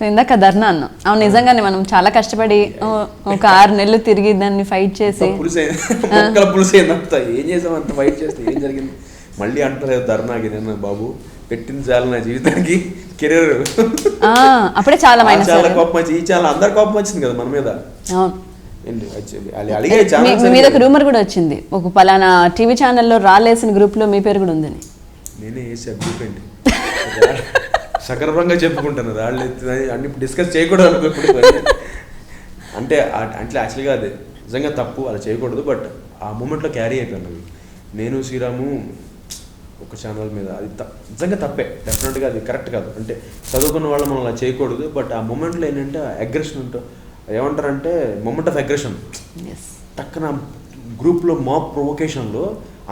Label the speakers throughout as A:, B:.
A: ఇందాక ధర్నా అన్నాం. అవును, నిజంగానే మనం చాలా కష్టపడి ఒక 6 నెలలు తిరిగి దాన్ని ఫైట్ చేసి
B: పులుసు ఏం చేసాం, అంత ఫైట్ చేస్తే ఏం జరిగింది. మళ్ళీ అంటలేదు ధర్నాకి, నేను బాబు పెట్టింది చాలా నా జీవితానికి కెరీర్
A: అప్పుడే చాలా
B: కోపం వచ్చి ఈ చాలా అందరు కోపం వచ్చింది కదా మన మీద.
A: మీ మీద ఒక రూమర్ కూడా వచ్చింది, ఒక పలానా టీవీ ఛానల్లో రాలేసిన గ్రూప్ లో మీ పేరు కూడా ఉందని.
B: నేనే వేసా గ్రూప్ అండి, సగర్వంగా చెప్పుకుంటాను. రాళ్ళు అన్ని డిస్కస్ చేయకూడదు అనుకోకుండా, అంటే యాక్చువల్గా అది నిజంగా తప్పు, అలా చేయకూడదు. బట్ ఆ మూమెంట్లో క్యారీ అయిపోయాను. నేను శ్రీరాము ఒక ఛానల్ మీద, అది నిజంగా తప్పే, డెఫినెట్గా అది కరెక్ట్ కాదు. అంటే చదువుకున్న వాళ్ళు మనం అలా చేయకూడదు. బట్ ఆ మూమెంట్లో ఏంటంటే అగ్రెషన్ ఉంటాం, ఏమంటారంటే మూమెంట్ ఆఫ్ అగ్రెషన్. టక్కన గ్రూప్లో మాక్ ప్రొవొకేషన్లో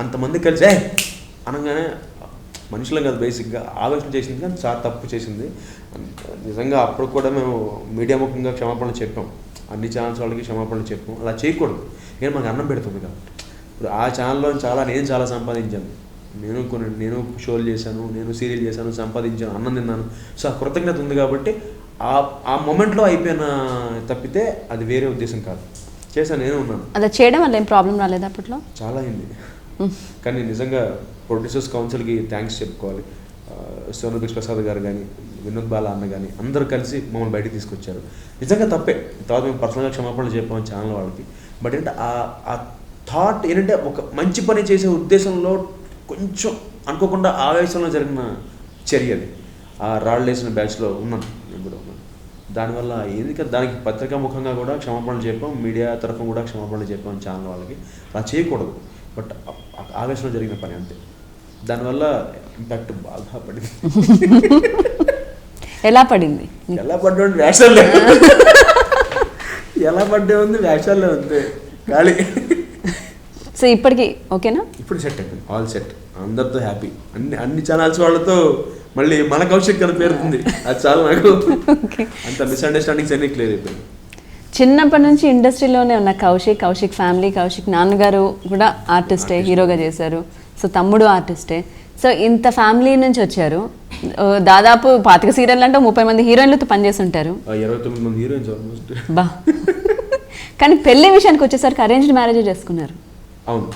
B: అంతమంది కలిసి అనగానే మనుషులం కాదు, బేసిక్గా ఆలోచన చేసింది, కానీ చాలా తప్పు చేసింది నిజంగా. అప్పుడు కూడా మేము మీడియా ముఖంగా క్షమాపణలు చెప్పాం, అన్ని ఛానల్స్ వాళ్ళకి క్షమాపణలు చెప్పాం. అలా చేయకూడదు, నేను మాకు అన్నం పెడుతుంది కాబట్టి. ఇప్పుడు ఆ ఛానల్లో నేను చాలా సంపాదించాను, నేను షోలు చేశాను, నేను సీరియల్ చేశాను, సంపాదించాను, అన్నం తిన్నాను. సో ఆ కృతజ్ఞత ఉంది కాబట్టి ఆ మూమెంట్లో అయిపోయిన తప్పితే అది వేరే ఉద్దేశం కాదు. చేశాను, నేను ఉన్నాను.
A: అలా చేయడం వల్ల ఏం ప్రాబ్లం రాలేదు అప్పట్లో?
B: చాలా అయింది, కానీ నిజంగా ప్రొడ్యూసర్స్ కౌన్సిల్కి థ్యాంక్స్ చెప్పుకోవాలి. సోనూపేష్ ప్రసాద్ గారు కానీ, వినోద్ బాలా అన్న కానీ అందరూ కలిసి మమ్మల్ని బయటికి తీసుకొచ్చారు. నిజంగా తప్పే, తర్వాత మేము పర్సనల్గా క్షమాపణలు చెప్పాము ఛానల్ వాళ్ళకి. బట్ ఏంటంటే ఆ థాట్ ఏంటంటే ఒక మంచి పని చేసే ఉద్దేశంలో కొంచెం అనుకోకుండా ఆవేశంలో జరిగిన చర్య అది. ఆ రాళ్ళు వేసిన బ్యాచ్లో ఉన్నాను, నేను కూడా ఉన్నాను. దానివల్ల ఏంది కదా, దానికి పత్రికా ముఖంగా కూడా క్షమాపణలు చెప్పాం, మీడియా తరఫున కూడా క్షమాపణలు చెప్పాం ఛానల్ వాళ్ళకి. అలా చేయకూడదు, బట్ ఆవేశంలో జరిగిన పని అంతే. దానివల్ల ఇంపాక్ట్ బాగా పడింది.
A: ఎలా పడింది?
B: ఎలా పడ్డా వేషాలే, ఎలా పడ్డే ఉంది వేషాలే ఉంది ఖాళీ.
A: సో ఇప్పటికి ఓకేనా?
B: ఇప్పుడు సెట్ అయిపోయింది, ఆల్ సెట్, అందరితో హ్యాపీ. అన్ని ఛానల్స్ వాళ్ళతో మళ్ళీ మన కౌశిక్ అని పేరుతుంది, అది చాలా నాకు. అంత మిస్అండర్స్టాండింగ్స్ అన్నీ క్లియర్ అయిపోయింది.
A: చిన్నప్పటి నుంచి ఇండస్ట్రీలోనే ఉన్న కౌశిక్ ఫ్యామిలీ, కౌశిక్ నాన్నగారు కూడా ఆర్టిస్టే, హీరోగా చేశారు. సో తమ్ముడు ఆర్టిస్టే. సో ఇంత ఫ్యామిలీ నుంచి వచ్చారు, దాదాపు 25 సీరియల్ అంటే 30 మంది హీరోయిన్లతో పనిచేసి ఉంటారు.
B: 29 మంది హీరోయిన్స్ ఆల్మోస్ట్.
A: బా, కానీ పెళ్లి విషయానికి వచ్చేసరికి అరేంజ్డ్ మ్యారేజ్ చేసుకున్నారు.
B: అవును,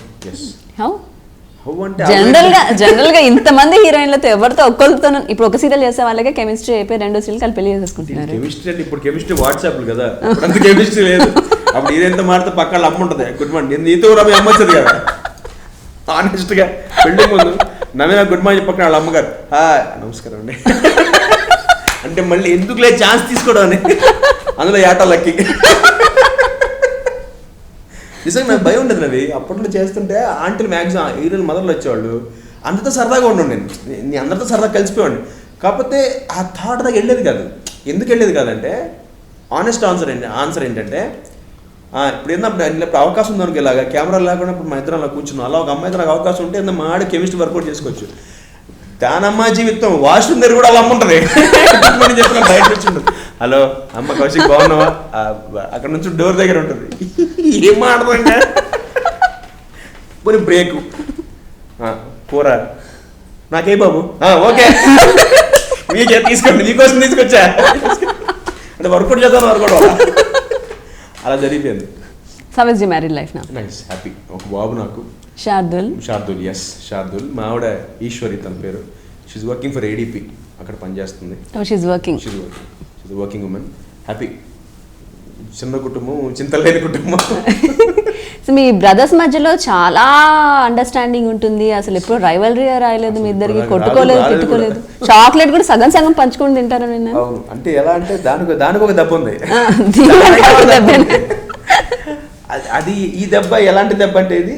A: జనరల్ గా ఇంతమంది హీరోయిన్లతో ఎవరితో ఒక్కరితో, ఇప్పుడు ఒక సీరియల్ చేసే వాళ్ళకే కెమిస్ట్రీ అయిపోయి 2 సీరియల్ కలిపి పెళ్లి చేసేసుకుంటున్నారు.
B: కెమిస్ట్రీ అంటే ఇప్పుడు కెమిస్ట్రీ వాట్సాప్ కదా, అంత కెమిస్ట్రీ లేదు. అప్పుడు ఇదంతా మాడితే పక్కన అమ్మ ఉంటుంది, గుడ్ మార్నింగ్, నేను నీతో కూడా అమ్మొచ్చదు కదా. ఆనెస్ట్ గా పెళ్లి ముందు నవీన గుడ్ మార్నింగ్ పక్కన వాళ్ళ అమ్మగారు నమస్కారం అండి అంటే మళ్ళీ ఎందుకు లేదు ఛాన్స్ తీసుకోవడం అని, అందులో ఏటాలకి నిజంగా నాకు భయం ఉండదు. నవి అప్పట్లో చేస్తుంటే ఆంటీలు మ్యాక్సిమం హీరోలు మదర్లు వచ్చేవాళ్ళు, అందరితో సరదాగా ఉండు, నేను అందరితో సరదాగా కలిసిపోయాడు. కాకపోతే ఆ థాట్ దాకా వెళ్ళేది కాదు. ఎందుకు వెళ్ళేది కాదంటే ఆనెస్ట్ ఆన్సర్ ఏంటంటే, ఇప్పుడు ఏంటప్పుడు అవకాశం ఉంది అనుకో, ఇలాగా కెమెరా లేకుండా ఇప్పుడు మా ఇద్దరం అలా కూర్చున్నాం, అలా ఒక అమ్మాయి నాకు అవకాశం ఉంటే మా ఆడ కెమిస్ట్రీ వర్కౌట్ చేసుకోవచ్చు. దానమ్మ జీవితం వాష్రూమ్ దగ్గర కూడా అలా అమ్ముంటుంది, చెప్పిన బయట నుంచి ఉంటుంది, హలో అమ్మ కౌశిక్ బాగున్నావా, అక్కడ నుంచి డోర్ దగ్గర ఉంటుంది, ఏం మాట్లాడుతుంటే పోనీ బ్రేకు కూర నాకే బాబు ఓకే మీకే తీసుకోండి, మీకోసం తీసుకొచ్చా అంటే వర్కౌట్ చేద్దాం వర్కౌట్. అలా జరిగిపోయింది.
A: How is your married life now?
B: Nice, happy. ఒక బాబు నాకు, శార్దుల్. ఎస్, శార్దుల్. మా ఆవిడ ఈశ్వరి తన పేరు. షీఈ్ వర్కింగ్ ఫర్ ADP, అక్కడ పనిచేస్తుంది.
A: She working
B: women. హ్యాపీ. చిన్న కుటుంబం, చింతలేని కుటుంబం.
A: సో మీ బ్రదర్స్ మధ్యలో చాలా అండర్స్టాండింగ్ ఉంటుంది, అసలు ఎప్పుడు రైవలరీ రాయలేదు మీ ఇద్దరికి, కొట్టుకోలేదు, తిట్టుకోలేదు, చాక్లెట్ కూడా సగం సగం పంచుకొని తింటారని విన్నాను.
B: అవును, అంటే ఎలా అంటే దానికి ఒక దెబ్బ ఉంది. అది ఈ దెబ్బ ఎలాంటి దెబ్బ అంటే, ఇది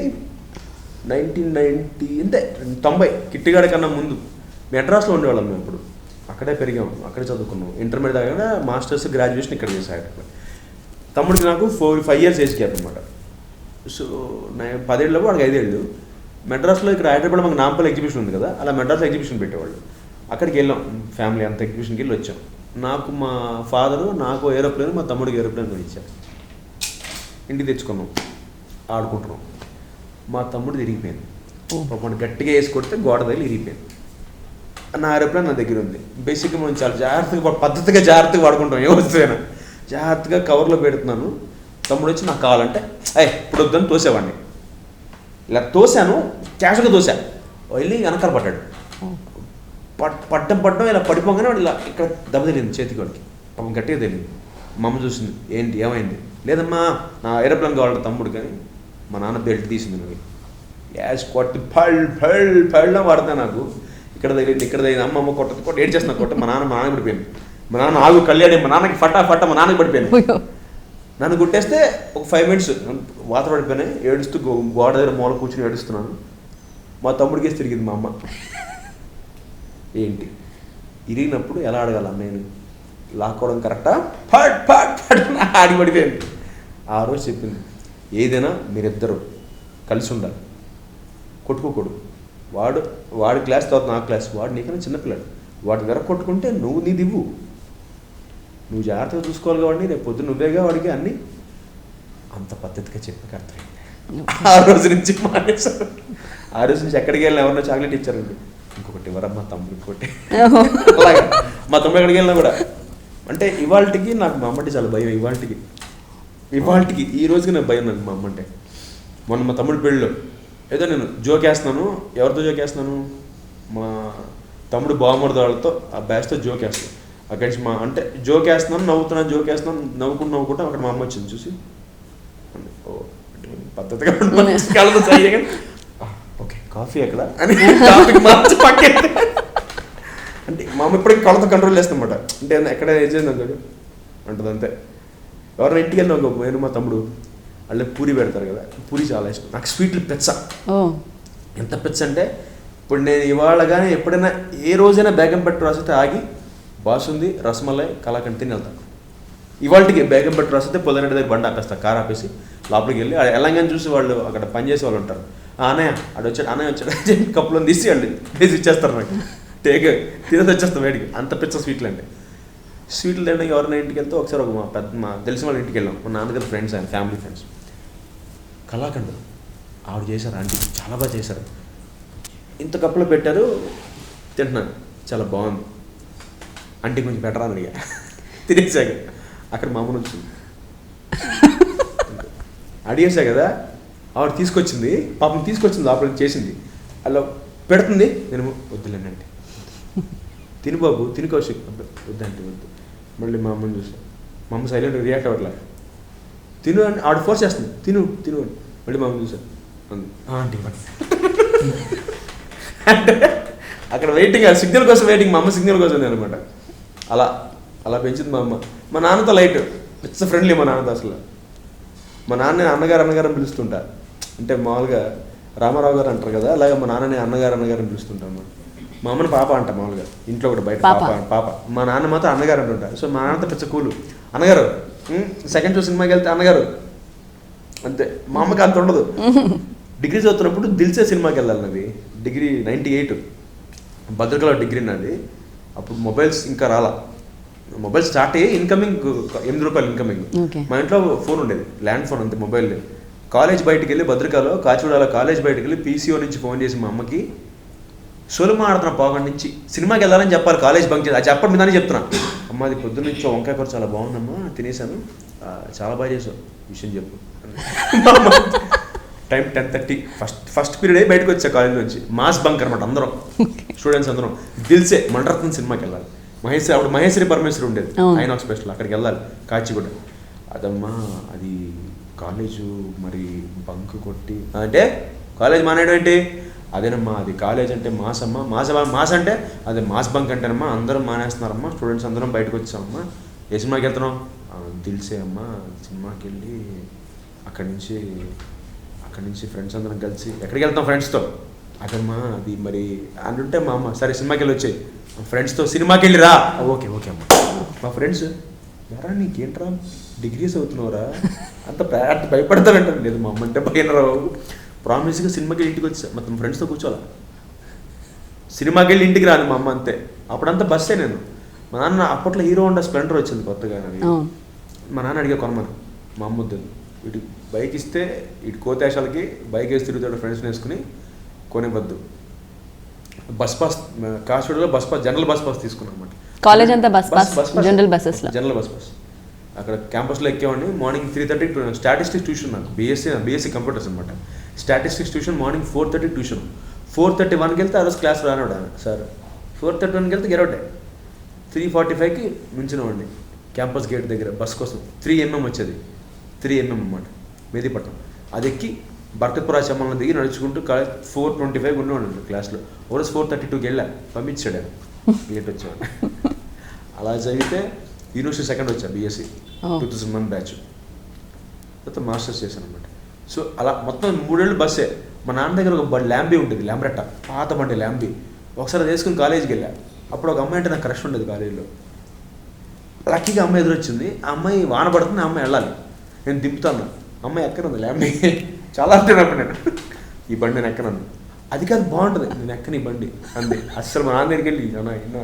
B: 1990 అంటే 90 కిట్టిగాడి కన్నా ముందు మెడ్రాస్లో ఉండేవాళ్ళం మేము. ఇప్పుడు అక్కడే పెరిగాము, అక్కడే చదువుకున్నాం. ఇంటర్మీడియట్ దాకా మాస్టర్స్, గ్రాడ్యుయేషన్ ఇక్కడ చేశాడు. తమ్ముడికి నాకు 5 years ఏజ్ గ్యాప్ అనమాట. సో 10 ఏళ్ళు, వాడికి 5 ఏళ్ళు. మెడ్రాస్లో ఇక్కడ హైదరాబాద్ మాకు నాంపల్లి ఎగ్జిబిషన్ ఉంది కదా, అలా మెడ్రాస్లో ఎగ్జిబిషన్ పెట్టేవాళ్ళు. అక్కడికి వెళ్ళాం, ఫ్యామిలీ అంతా ఎగ్జిబిషన్కి వెళ్ళి వచ్చాం. నాకు మా ఫాదరు, నాకు ఏరోప్లేన్, మా తమ్ముడికి ఏరోప్లేన్ కొనిచ్చారు. ఇంటికి తెచ్చుకున్నాం, ఆడుకుంటున్నాం. మా తమ్ముడు తిరిగిపోయింది, పాపం గట్టిగా వేసి కొడితే గోడ తగిలి ఇరిగిపోయింది. నా ఏరోప్లేన్ నా దగ్గర ఉంది. బేసిక్గా మనం చాలా జాగ్రత్తగా జాగ్రత్తగా వాడుకుంటాం ఏ వస్తువైనా. జాగ్రత్తగా కవర్లో పెడుతున్నాను. తమ్ముడు వచ్చి నాకు కావాలంటే ఇప్పుడు వద్దని తోసేవాడిని. ఇలా తోసాను, క్యాషుగా తోసా, వెళ్ళి వెనకాల పడ్డాడు. పడ్డం ఇలా పడిపోగానే వాడు ఇలా ఇక్కడ దెబ్బ తెలియదు చేతికి, వాడికి పాపం గట్టిగా తెలియదు. మా అమ్మ చూసింది, ఏంటి ఏమైంది? లేదమ్మా నా ఏరోప్లేన్ కావాలంటే తమ్ముడు, కానీ మా నాన్న బెల్ట్ తీసింది. నువ్వు గ్యాస్ కొట్టి పళ్ళ పడతా నాకు ఇక్కడ తగిలింది అమ్మ కొట్ట ఏడ్చేస్తున్నా కొట్ట. మా నాన్న పడిపోయాను. మా నాన్న ఆగు కళ్యాణి, మా నాన్నకి ఫటా మా నాన్నకి పడిపోయాను. నన్ను కొట్టేస్తే ఒక 5 minutes వాత పడిపోయినాయి. ఏడుస్తూ గోడ దగ్గర మూల కూర్చుని ఏడుస్తున్నాను. మా తమ్ముడికేసి తిరిగింది మా అమ్మ. ఏంటి ఇరిగినప్పుడు ఎలా అడగాల నేను? లాక్కోవడం కరెక్టా? ఆడి పడిపోయాను. ఆ రోజు చెప్పింది, ఏదైనా మీరిద్దరు కలిసి ఉండాలి, కొట్టుకోకూడదు. వాడి క్లాస్ తర్వాత నా క్లాస్, వాడు నీకన్నా చిన్నపిల్లాడు, వాడి దగ్గర కొట్టుకుంటే నువ్వు నీదివ్వు, నువ్వు జాగ్రత్తగా చూసుకోవాలి కాబట్టి రేపు పొద్దున్న నువ్వేగా వాడికి అన్నీ. అంత పద్ధతిగా చెప్పక అర్థమైంది. ఆ రోజు నుంచి మానేశారు. ఆ రోజు నుంచి ఎక్కడికి వెళ్ళినా ఎవరన్నా చాక్లెట్ ఇచ్చారండి, ఇంకొకటి ఎవరమ్మా తమ్ముడు, ఇంకోటి అలాగా. మా తమ్ముడు ఎక్కడికి వెళ్ళినా కూడా అంటే ఇవాళకి నాకు మా అమ్మంటే చాలా భయం. ఇవాళకి ఈ రోజుకి నాకు భయం నాకు మా అమ్మంటే. మొన్న మా తమ్ముడు పెళ్ళిలో ఏదో నేను జోకేస్తున్నాను. ఎవరితో జోకేస్తున్నాను? మా తమ్ముడు బావమరిది వాళ్ళతో, ఆ బ్యాచ్తో జోకేస్తాను. అక్కడి నుంచి అంటే జోకేస్తున్నాను, నవ్వుకుంటూ అక్కడ మా అమ్మ వచ్చింది చూసి, పద్ధతిగా ఓకే కాఫీ ఎక్కడ అని టాపిక్ మార్చి పక్కేది. అంటే మా అమ్మ ఇప్పటికీ కళ్ళతో కంట్రోల్ చేస్తానమాట. అంటే ఎక్కడ ఏం చేసింది అంటాడు అంటుంది అంతే. ఎవరైనా ఇంటికి వెళ్ళినా నేను మా తమ్ముడు వాళ్ళకి పూరి పెడతారు కదా, పూరి చాలా ఇష్టం నాకు. స్వీట్లు పెచ్చ, ఎంత పెచ్చ అంటే ఇప్పుడు నేను ఇవాళ కానీ ఎప్పుడైనా ఏ రోజైనా బేగంపేట రాసితే ఆగి బాసుంది రసమలై కలాకండ్ తిని వెళ్తాను. ఇవాళకి బేగంపేట రాసితే పొద్దున్నటి దగ్గర బండి ఆపేస్తా, కారు ఆపేసి లోపలికి వెళ్ళి ఎలాగని చూసి వాళ్ళు అక్కడ పనిచేసే వాళ్ళు ఉంటారు. అన్నయ్య వచ్చాడు కప్పులో తీసి వాళ్ళు వేసి ఇచ్చేస్తారు నాకు. తినేది వచ్చేస్తాం వేడికి. అంత పిచ్చ స్వీట్లు అంటే. స్వీట్లు తినడానికి ఎవరైనా ఇంటికి వెళ్తే ఒకసారి ఒక మా తెలిసిన వాళ్ళ ఇంటికి వెళ్ళాం. మా నాన్నగారు ఫ్రెండ్స్, ఆయన ఫ్యామిలీ ఫ్రెండ్స్. కలాకండ్ ఆవిడ చేశారు, ఆంటీ చాలా బాగా చేశారు. ఇంత కప్పులో పెట్టారు, తింటున్నాను, చాలా బాగుంది. ఆంటీ కొంచెం బెటర్ అని అడిగా. తినేసాక అక్కడ మా అమ్మను వచ్చింది, అడిగేసా కదా, ఆవిడ తీసుకొచ్చింది, పాపం తీసుకొచ్చింది, లోపలికి చేసింది, అలా పెడుతుంది. నేను వద్దులేండి అంటే, తిను బాబు తిను కౌశిక్, వద్దంటే వద్దు. మళ్ళీ మా అమ్మని చూసా, మా అమ్మ సైలెంట్ రియాక్ట్ అవ్వట్లే. తిను అని ఆవిడ ఫోర్స్ చేస్తుంది, తిను అని. మళ్ళీ మా అమ్మ చూసా, ఆంటీ అంటే అక్కడ వెయిటింగ్, సిగ్నల్ కోసం వెయిటింగ్. మా అమ్మ సిగ్నల్ కోసం అనమాట. అలా పెంచింది మా అమ్మ. మా నాన్నతో లైట్, ఇట్స్ ఫ్రెండ్లీ మా నాన్నతో. అసలు మా నాన్న అన్నగారు అని పిలుస్తుంటా. అంటే మామూలుగా రామారావు గారు అంటారు కదా, అలాగే మా నాన్నని అన్నగారు అని పిలుస్తుంటాను. మా అమ్మని పాప అంట మామూలుగా, ఇంట్లో కూడా బయట పాప. మా నాన్న మాత్రం అన్నగారు అంటుంటా. సో మా నాన్నతో పిచ్చ కూలు, అన్నగారు. సెకండ్ షో సినిమాకి వెళ్తే అన్నగారు అంతే. మా అమ్మకి అంత ఉండదు. డిగ్రీ చదువుతున్నప్పుడు దిల్సే సినిమాకి వెళ్ళాలి నాది. డిగ్రీ 98 భద్రకలో డిగ్రీ నాది. అప్పుడు మొబైల్స్ ఇంకా రాలా. మొబైల్ స్టార్ట్ అయ్యి ఇన్కమింగ్ 8 రూపాయలు ఇన్కమింగ్. మా ఇంట్లో ఫోన్ ఉండేది, ల్యాండ్ ఫోన్ అంతే, మొబైల్ లేదు. కాలేజ్ బయటికి వెళ్ళి భద్రకాలో కాచిగూడలో కాలేజ్ బయటికి వెళ్ళి పీసీఓ నుంచి ఫోన్ చేసి మా అమ్మకి, సోలుమా ఆడుతున్నా పావుగంట నుంచి, సినిమాకి వెళ్ళాలని చెప్పాలి, కాలేజ్ బంక్ చేసి. అది చెప్పడం మీదని చెప్తున్నా. అమ్మ అది పొద్దున్న నుంచి వంకాయ కూర చాలా బాగుందమ్మా, తినేసాను, చాలా బాగా చేసావు, విషయం చెప్పు. టైం 10:30, ఫస్ట్ పీరియడ్ బయటకు వచ్చా కాలేజ్ నుంచి. మాస్ బంక్ అనమాట అందరం, స్టూడెంట్స్ అందరం. దిల్సే మణరత్నం సినిమాకి వెళ్ళాలి. అప్పుడు మహేశ్వరి పరమేశ్వరి ఉండేది, ఐనాక్స్ స్పెషల్, అక్కడికి వెళ్ళాలి కాచిగూడ. అదమ్మా అది కాలేజు మరి బంక్ కొట్టి అంటే కాలేజ్ మానేయడం ఏంటి? అదేనమ్మా అది కాలేజ్ అంటే మాస్ అమ్మా, మాస్ అంటే అదే మాస్ బంక్ అంటేనమ్మా, అందరం మానేస్తున్నారమ్మా, స్టూడెంట్స్ అందరం బయటకు వచ్చామమ్మా. ఏ సినిమాకి వెళ్తున్నాం? దిల్సే అమ్మా. సినిమాకి వెళ్ళి అక్కడి నుంచి ఫ్రెండ్స్ అందరం కలిసి ఎక్కడికి వెళ్తాం ఫ్రెండ్స్తో? అదమ్మా అది మరి అంటుంటే మా అమ్మ, సరే సినిమాకి వెళ్ళి వచ్చాయి, ఫ్రెండ్స్తో సినిమాకి వెళ్ళి రా. ఓకే అమ్మ. మా ఫ్రెండ్స్, ఎరా నీకేంట్రా డిగ్రీస్ అవుతున్నావురా అంత భయపడతానంటారు. లేదు మా అమ్మ అంటే భయం రావు. ప్రామిస్గా సినిమాకి వెళ్ళి ఇంటికి వచ్చా, మొత్తం ఫ్రెండ్స్తో కూర్చోాలా. సినిమాకి వెళ్ళి ఇంటికి రాను మా అమ్మ అంతే. అప్పుడంతా బస్సే నేను. మా నాన్న అప్పట్లో హీరో హోండా స్ప్లెండర్ వచ్చింది కొత్తగా. మా నాన్న అడిగే కొనమని, మా అమ్మ వద్దు, వీటి బైక్ ఇస్తే ఇటు కోతేశాలకి బైక్ వేసి తిరుగుతాడు ఫ్రెండ్స్ని వేసుకుని, కొనివద్దు. బస్ పాస్ కాశీలో bus pass general bus pass తీసుకున్నాను అనమాట.
A: కాలేజ్ అంతా బస్ పాస్, జనరల్ బస్సెస్లో.
B: జనరల్ బస్ పాస్ అక్కడ క్యాంపస్లో ఎక్కేవాడిని. మార్నింగ్ 3:30 స్టాటిస్టిక్స్ ట్యూషన్, నాకు బీఎస్సీ కంప్యూటర్స్ అనమాట. Statistics tuition morning 4:30 tuition. 4:31కి వెళ్తే ఆ రోజు క్లాస్ రానివాడు సార్. 4:31కి వెళ్తే గెరవడే. 3:45కి నుంచినవాడిని క్యాంపస్ గేట్ దగ్గర బస్ కోసం. 3mm వచ్చేది, 3mm అన్నమాట, మెహదీపట్నం. అది ఎక్కి బర్కత్పురాశ్రమంలో దిగి నడుచుకుంటూ 4:25 ఉండేవాడు క్లాస్లో. ఒకరోజు 4:32కి వెళ్ళా, పంపించాడు ఆయన, లేట్ వచ్చేవాడు. అలా చదివితే యూనివర్సిటీ సెకండ్ వచ్చా బీఎస్సీ 2001 బ్యాచ్. తర్వాత మాస్టర్స్ చేశాను అనమాట. సో అలా మొత్తం 3 ఏళ్ళు బస్సే. మా నాన్న దగ్గర ఒక ల్యాంబీ ఉంటుంది, ల్యాంబ్రెట్ట, పాత బండి ల్యాంబీ. ఒకసారి అది వేసుకుని కాలేజీకి వెళ్ళా. అప్పుడు ఒక అమ్మాయి అంటే నాకు క్రష్ ఉండేది కాలేజీలో. లక్కీగా అమ్మాయి ఎదురొచ్చింది. ఆ అమ్మాయి వాన పడుతుంది, ఆ అమ్మాయి వెళ్ళాలి, నేను దింపుతాను. అమ్మాయి ఎక్కనుంది ల్యాంబీ. చాలా అంటున్నాను నేను, ఈ బండి నేను ఎక్కనను. అది కాదు బాగుంటుంది, నేను ఎక్కని ఈ బండి అంది. అస్సలు మా నాన్న దగ్గరికి వెళ్ళి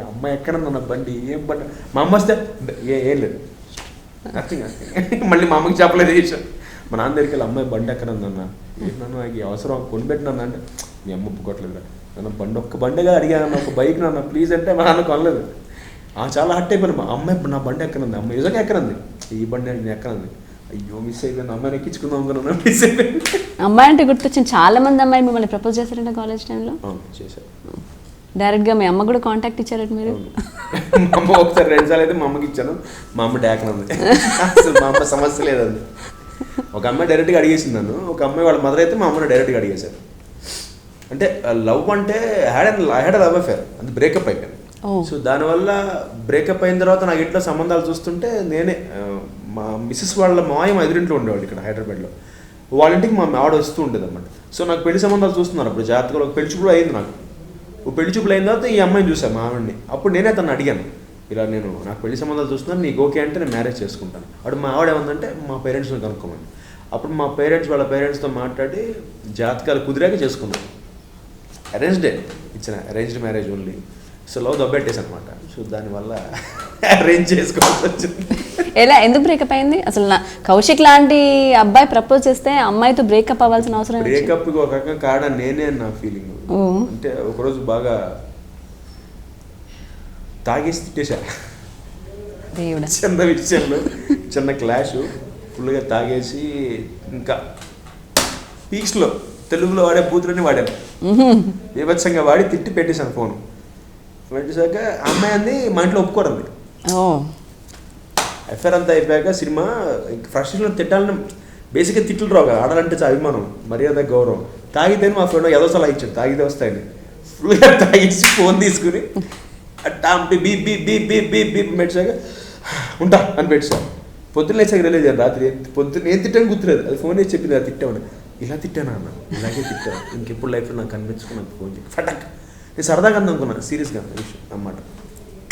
B: అమ్మాయి ఎక్కనన్న బండి, ఏం బండి. మా అమ్మ వస్తే ఏం లేదు, మళ్ళీ మా అమ్మకి చెప్పలేదు చేసాను. మా నాన్న దగ్గరికి వెళ్ళి అమ్మాయి బండి ఎక్కనన్నా, ఏంటన్నా నాకు అవసరం కొనిపెట్టినన్నా అంటే మీ అమ్మ ఒప్పుకోవట్లేదు. నన్ను బండి ఒక్క బండిగా అడిగాను, ఒక బైక్ నన్ను ప్లీజ్ అంటే మా నాన్న కొనలేదు. చాలా హట్ అయిపోయింది. మా అమ్మాయి నా బండి ఎక్కనుంది, అమ్మాయి నిజంగా ఎక్కనుంది, ఈ బండి నేను ఎక్కనుంది. అయ్యో మిస్ అయిపోయింది, అమ్మాయిని ఎక్కించుకుందాం అనుకున్నాను, మిస్ అయిపోయింది.
A: అమ్మాయి అంటే గుర్తొచ్చింది, చాలా మంది అమ్మాయి మిమ్మల్ని ప్రపోజ్ చేశారంట కాలేజ్ టైంలో.
B: చేశారు.
A: డైరెక్ట్గా మీ అమ్మ కూడా కాంటాక్ట్ ఇచ్చారట మీరు?
B: మా అమ్మ ఒకసారి 2 సార్లు అయితే మా అమ్మకి ఇచ్చాను. మా అమ్మ డాకనుంది, అసలు మా అమ్మ సమస్య లేదండి. ఒక అమ్మాయి డైరెక్ట్గా అడిగేసింది నన్ను, ఒక అమ్మాయి వాళ్ళ మదర్ అయితే మా అమ్మని డైరెక్ట్గా అడిగేశారు. అంటే లవ్ అంటే హ్యాడ్ లవ్ అఫేర్, అది బ్రేకప్ అయిపోయింది. సో దానివల్ల బ్రేకప్ అయిన తర్వాత నాకు ఇంట్లో సంబంధాలు చూస్తుంటే నేనే, మా మిస్సెస్ వాళ్ళ మాయ మా ఎదురింట్లో ఉండేవాళ్ళు ఇక్కడ హైదరాబాద్లో. వాళ్ళ ఇంటికి మా ఆవిడ వస్తూ ఉండేది అన్నమాట. సో నాకు పెళ్లి సంబంధాలు చూస్తున్నారు అప్పుడు జాగ్రత్తగా. ఒక పెళ్లి చూపులు అయింది నాకు. పెళ్లి చూపులు అయిన తర్వాత ఈ అమ్మాయిని చూసాను, మా ఆవిడని. అప్పుడు నేనే తను అడిగాను, ఇలా నేను నాకు పెళ్లి సంబంధాలు చూస్తున్నాను, నీకు ఓకే అంటే నేను మ్యారేజ్ చేసుకుంటాను. అప్పుడు మా ఆవిడ ఏమందంటే మా పేరెంట్స్ని కనుక్కోమని. అప్పుడు మా పేరెంట్స్ వాళ్ళ పేరెంట్స్తో మాట్లాడి జాతకాలు కుదిరాక చేసుకున్నాను. అరేంజ్డే ఇచ్చిన, arranged marriage only. So love దొబ్బెట్టేసి అనమాట. సో దానివల్ల అరేంజ్ చేసుకోవాల్సి వచ్చింది.
A: ఎలా, ఎందుకు బ్రేకప్ అయింది అసలు? కౌశిక్ లాంటి అబ్బాయి ప్రపోజ్ చేస్తే అమ్మాయితో బ్రేకప్ అవ్వాల్సిన అవసరం?
B: బ్రేకప్ ఒక రకం కారణం నేనే నా ఫీలింగ్. అంటే ఒకరోజు బాగా తాగేసి తిట్టేశా, చిన్న విషయంలో చిన్న క్లాష్, ఫుల్గా తాగేసి ఇంకా పీక్స్లో తెలుగులో వాడే బూతులన్నీ వాడాను, బీభత్సంగా వాడి తిట్టి పెట్టేశాను ఫోన్. పెట్టేశాక అమ్మాయి అంది మా ఇంట్లో ఒప్పుకోరండి. ఎఫ్ఐఆర్ అంతా అయిపోయాక సినిమా ఫ్రస్ట్రేషన్లో తిట్టాలని, బేసిక్గా తిట్లు రావు కదా, ఆడాలంటే చాలా అభిమానం, మర్యాద, గౌరవం. తాగితే మా ఫ్రెండ్ ఏదో సలా ఇచ్చాడు, తాగితే వస్తాయని ఫుల్గా తాగేసి ఫోన్ తీసుకుని అట్టా బీ బీ బీ బీ బీ బీ పెట్టాక ఉంటా అని పెట్టాను. పొద్దున్న లేచాక రిలీజ్ అయ్యాను. రాత్రి పొద్దున్న ఏం తిట్టాను గుర్తులేదు, అది ఫోన్ చేసి చెప్పింది, అది తిట్టామని. ఇలా తిట్టాను అన్న, ఇలాగే తిట్టాను, ఇంకెప్పుడు లైఫ్లో నాకు కనిపించుకున్నాను ఫోన్ చేసి ఫటాక్. నేను సరదాగా అనుకున్నాను, సీరియస్గా విషయం అన్నమాట.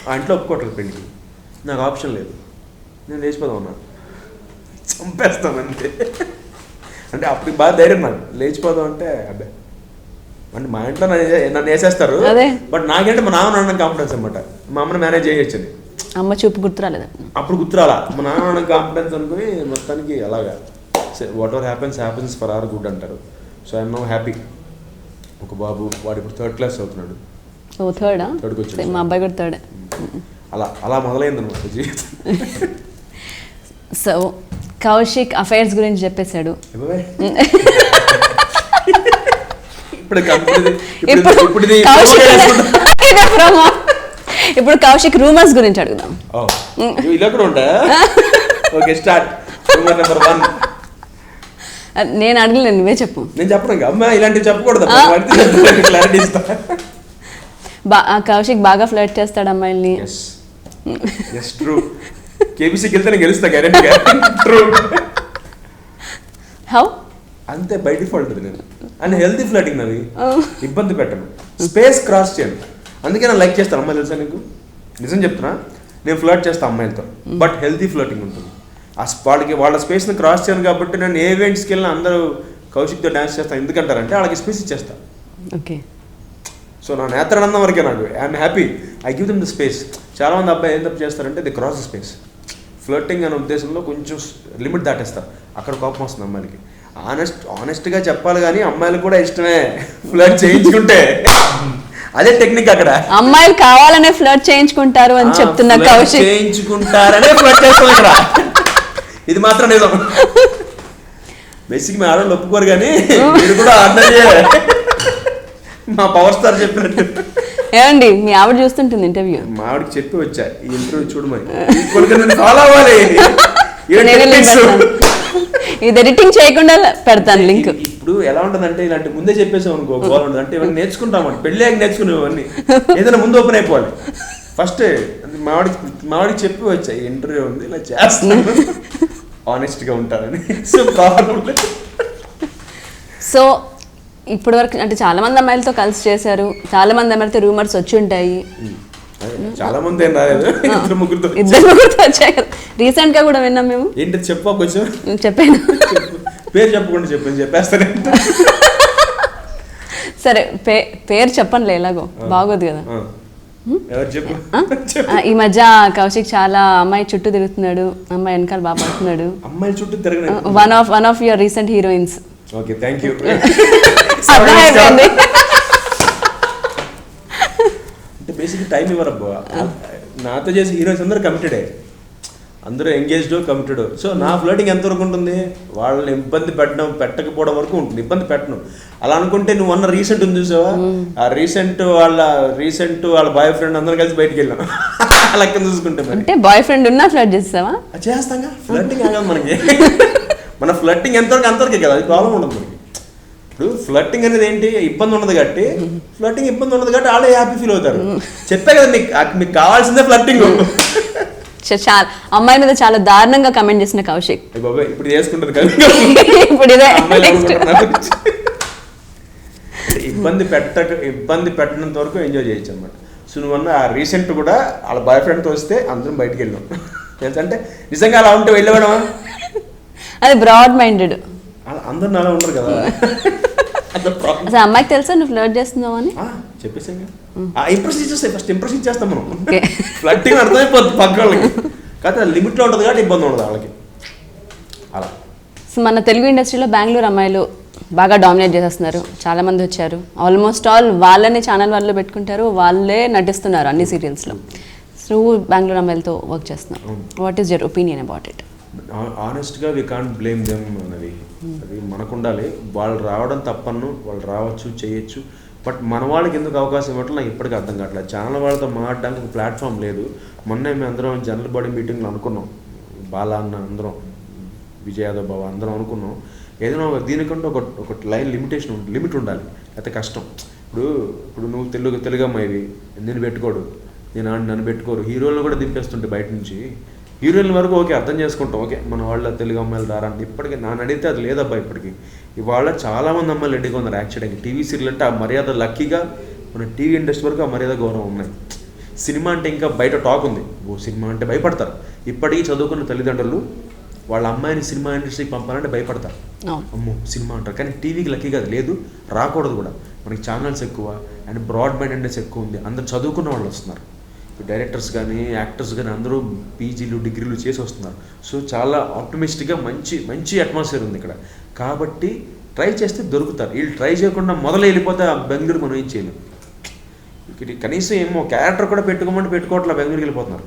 B: ఆ ఇంట్లో ఒప్పుకోవట్లేదు పెళ్ళికి, నాకు ఆప్షన్ లేదు, నేను లేచిపోదాం ఉన్నాను, చంపేస్తాను అంతే. అంటే అప్పుడు బాగా ధైర్యం నాకు, లేచిపోదాం అంటే అబ్బాయి అంటే మా ఇంట్లో నన్ను వేసేస్తారు, బట్ నాకేంటే మా నాన్న అన్న కాన్ఫిడెన్స్ అనమాట. మా అమ్మని మేనేజ్ చేయొచ్చని.
A: అమ్మ చూపు గుర్తురాలేదు
B: అప్పుడు, గుర్తురాలా. మా నాన్న కాన్ఫిడెన్స్ అనుకుని మొత్తానికి అలాగా whatever happens for our good అంటారు. So I'm now happy. ఒక బాబు, వాడు ఇప్పుడు 3rd క్లాస్ అవుతున్నాడు. థర్డ్కి వచ్చాడు.
A: మా అబ్బాయి కూడా 3rd.
B: అలా మొదలైంది అనమాట జీవితం.
A: సో కౌశిక్ అఫైర్స్ గురించి చెప్పేశాడు. ఇప్పుడు కౌశిక్ రూమర్స్ గురించి అడుగుదాం.
B: ఇలా కూడా ఉంటా. Okay, start. Rumour number 1.
A: నేను అడగలేదు, నువ్వే చెప్పు.
B: నేను చెప్పను అమ్మా, ఇలాంటివి చెప్పకూడదు, క్లారిటీ ఇస్తా.
A: కౌశిక్ బాగా ఫ్లర్ట్ చేస్తాడు అమ్మాయిల్ని.
B: Yes true. కేబీసీకి వెళ్తే నేను గెలుస్తా గ్యారెంటీగా. ట్రూ.
A: హౌ?
B: అంతే, బై డిఫాల్ట్ నేను. అండ్ హెల్తీ ఫ్లర్టింగ్ నాది, ఇబ్బంది పెట్టను, స్పేస్ క్రాస్ చేయను. అందుకే నేను లైక్ చేస్తాను అమ్మాయిలు, తెలుసా నీకు? నిజం చెప్తున్నా, నేను ఫ్లర్ట్ చేస్తాను అమ్మాయిలతో, బట్ హెల్తీ ఫ్లర్టింగ్ ఉంటుంది. వాళ్ళ స్పేస్ని క్రాస్ చేయను కాబట్టి నేను ఏ ఈవెంట్స్కి వెళ్ళినా అందరూ కౌశిక్తో డ్యాన్స్ చేస్తాను. ఎందుకంటారంటే వాళ్ళకి స్పేస్ ఇచ్చేస్తాను.
A: ఓకే.
B: సో నా నేత్రానందం వరకే నాకు, I'm happy, I give them the space. చాలామంది అబ్బాయి ఏం తప్పు చేస్తారంటే the cross the space. Flirting అనే ఉద్దేశంలో కొంచెం లిమిట్ దాటేస్తారు, అక్కడ కోపం వస్తుంది అమ్మాయిలకి. ఆనెస్ట్గా చెప్పాలి కానీ అమ్మాయిలకు కూడా ఇష్టమే ఫ్లర్ట్ చేయించుకుంటే. అదే టెక్నిక్ అక్కడ.
A: అమ్మాయిలు కావాలనే ఫ్లర్ట్ చేయించుకుంటారు అని చెప్తున్న కౌశిక్.
B: చేయించుకుంటారనే ఫ్లర్ట్ చేస్తాం ఇక్కడ. ఇది మాత్రం నిజం. బేసిక్ మీ ఆడవాళ్ళు ఒప్పుకోరు కానీ మీరు కూడా ఆర్డినరీ మా పవర్ స్టార్ చెప్పినట్టు.
A: ఏమండి మీ ఆవిడ చూస్తుంటుంది ఇంటర్వ్యూ?
B: మా ఆవిడకి చెప్పి వచ్చా ఈ ఇంటర్వ్యూ చూడమని. ఫాలో అవ్వాలి.
A: ఇది ఎడిటింగ్ చేయకుండా పెడతాను లింక్.
B: ఇప్పుడు ఎలా ఉంటుందంటే ఇలాంటి ముందే చెప్పేసాం అనుకో గోల్ ఉంటుంది. అంటే ఇవన్నీ నేర్చుకుంటామంట, పెళ్ళి నేర్చుకునేవన్నీ ఏదైనా ముందు ఓపెన్ అయిపోవాలి. ఫస్ట్ మావాడికి చెప్పి వచ్చా ఈ ఇంటర్వ్యూ ఉంది ఇలా చేస్తాను, ఆనెస్ట్ గా ఉంటానని. సో ప్రాబ్లం లేదు.
A: సో ఇప్పటి వరకు అంటే చాలా మంది అమ్మాయిలతో కలిసి చేశారు, చాలా మంది అమ్మాయిలతో రూమర్స్ వచ్చి ఉంటాయి.
B: చాలా మంది ఏం రాలేదు, ఇద్దరు ముగ్గురుతో
A: వచ్చాయి కదా. రీసెంట్ గా కూడా విన్నాం మేము.
B: ఏంటి చెప్పా కొంచెం
A: చెప్పాను,
B: పేరు చెప్పకుండా చెప్పేస్తాను.
A: సరే పేరు చెప్పండి ఎలాగో బాగోదు కదా.
B: ఎవరు చెప్పు.
A: ఈ మధ్య కౌశిక్ చాలా అమ్మాయి చుట్టూ తిరుగుతున్నాడు, అమ్మాయి వెనకాల బాగా పడుతున్నాడు.
B: అమ్మాయి చుట్టూ తిరగలేదు.
A: One of your recent heroines.
B: Okay thank you. అంటే బేసిక్ టైం ఇవ్వరబ్బా. నాతో చేసి హీరోయిన్స్ అందరూ కమిటెడే, అందరూ ఎంగేజ్డ్ కమిటెడ్. సో నా ఫ్లర్టింగ్ ఎంతవరకు ఉంటుంది, వాళ్ళని ఇబ్బంది పెట్టకపోవడం వరకు ఉంటుంది. ఇబ్బంది పెట్టను అలా అనుకుంటే. నువ్వు అన్న రీసెంట్ ఉంది చూసావా, ఆ రీసెంట్ వాళ్ళ బాయ్ ఫ్రెండ్ అందరం కలిసి బయటికి వెళ్ళాం. అలా కింద చూసుకుంటే
A: అంటే బాయ్ ఫ్రెండ్ ఉన్నా ఫ్లర్ట్ చేస్తావా?
B: చేస్తాగా. ఫ్లర్టింగ్ కాదు మనకి. మన ఫ్లర్టింగ్ ఎంతవరకు అంతవరకే కదా, అది ప్రాబ్లం ఉండదు మనకి. ఇప్పుడు ఫ్లర్టింగ్ అనేది ఏంటి, ఇబ్బంది ఉండదు కాబట్టి ఫ్లర్టింగ్ ఇబ్బంది ఉండదు కాబట్టి వాళ్ళే హ్యాపీ ఫీల్ అవుతారు. చెప్పే కదా మీకు కావాల్సిందే ఫ్లర్టింగ్.
A: చాలా అమ్మాయి మీద చాలా దారుణంగా కమెంట్ చేసిన కౌశిక్
B: ఇప్పుడు చేసుకుంటుంది కదా.
A: ఇప్పుడు ఇదే
B: ఇబ్బంది పెట్టినంత వరకు ఎంజాయ్ చేయొచ్చు అనమాట. సో నువ్వన్న ఆ రీసెంట్ కూడా వాళ్ళ బాయ్ ఫ్రెండ్తో వస్తే అందరం బయటకు వెళ్ళాం తెలుసా. అంటే నిజంగా అలా ఉంటే వెళ్ళేవాడా,
A: అది బ్రాడ్ మైండెడ్.
B: అందరు అలా ఉండరు కదా.
A: అసలు అమ్మాయికి తెలుసా నువ్వు ఫ్లర్ట్ చేస్తున్నావు అని?
B: చెప్పేసాం. ఇంప్రెస్ ఇచ్చేస్తాయి, ఫస్ట్ ఇంప్రెస్ ఇచ్చేస్తాం మనం. ఫ్లర్టింగ్ అర్థమైపోద్ది పక్క వాళ్ళకి. కాకపోతే లిమిట్లో ఉంటుంది కాబట్టి ఇబ్బంది ఉండదు వాళ్ళకి. అలా
A: సో మన తెలుగు ఇండస్ట్రీలో బెంగళూరు అమ్మాయిలు బాగా డామినేట్ చేసేస్తున్నారు. చాలా మంది వచ్చారు, ఆల్మోస్ట్ ఆల్ వాళ్ళని ఛానల్ వాళ్ళు పెట్టుకుంటారు, వాళ్ళే నటిస్తున్నారు అన్ని సీరియల్స్లో. సో నువ్వు బెంగళూరు అమ్మాయిలతో వర్క్ చేస్తున్నావు. What is your opinion about it?
B: ఆనెస్ట్గా వీ కాంట్ బ్లేమ్ దెమ్ అన్నది. అది మనకు ఉండాలి. వాళ్ళు రావడం తప్పను, వాళ్ళు రావచ్చు చేయొచ్చు. బట్ మన వాళ్ళకి ఎందుకు అవకాశం ఇవ్వటం నాకు ఇప్పటికీ అర్థం కావట్లేదు. ఛానల్ వాళ్ళతో మాట్లాడడానికి ఒక ప్లాట్ఫామ్ లేదు. మొన్న మేము అందరం జనరల్ బాడీ మీటింగ్లో అనుకున్నాం, బాలా అన్న అందరం, విజయ్ యాదవ్ బాబా అందరం అనుకున్నాం, ఏదైనా దీనికంటే ఒక లైన్ లిమిట్ ఉండాలి, అయితే కష్టం. ఇప్పుడు నువ్వు తెలుగు అమ్మాయివి, నేను పెట్టుకోడు, నన్ను పెట్టుకోరు. హీరోలను కూడా దింపేస్తుంటే బయట నుంచి. హీరోయిన్ వరకు ఓకే అర్థం చేసుకుంటాం, ఓకే మన వాళ్ళ తెలుగు అమ్మాయిలు రారా అని. ఇప్పటికీ నన్ను అడిగితే అది లేదబ్బా. ఇప్పటికి ఇవాళ చాలామంది అమ్మాయిలు రెడీగా ఉన్నారు యాక్చువల్గా. టీవీ సీరియల్ అంటే ఆ మర్యాద లక్కీగా మన టీవీ ఇండస్ట్రీ వరకు ఆ మర్యాద గౌరవం ఉన్నాయి. సినిమా అంటే ఇంకా బయట టాక్ ఉంది, సినిమా అంటే భయపడతారు. ఇప్పటికీ చదువుకున్న తల్లిదండ్రులు వాళ్ళ అమ్మాయిని సినిమా ఇండస్ట్రీకి పంపాలంటే భయపడతారు. అమ్మో సినిమా అంటారు. కానీ టీవీకి లక్కీగా అది లేదు, రాకూడదు కూడా. మనకి ఛానల్స్ ఎక్కువ అండ్ బ్రాడ్ మైండెడ్నెస్ ఎక్కువ ఉంది. అందరు చదువుకున్న వాళ్ళు వస్తున్నారు. డైరెక్టర్స్ కానీ యాక్టర్స్ కానీ అందరూ పీజీలు డిగ్రీలు చేసి వస్తున్నారు. సో చాలా ఆప్టమిస్టిక్గా మంచి అట్మాస్ఫియర్ ఉంది ఇక్కడ. కాబట్టి ట్రై చేస్తే దొరుకుతారు. వీళ్ళు ట్రై చేయకుండా మొదలు వెళ్ళిపోతే ఆ బెంగళూరు మనం ఏం చేయలేము. కనీసం ఏమో క్యారెక్టర్ కూడా పెట్టుకోమంటే పెట్టుకోవట్లా, బెంగళూరుకి వెళ్ళిపోతున్నారు.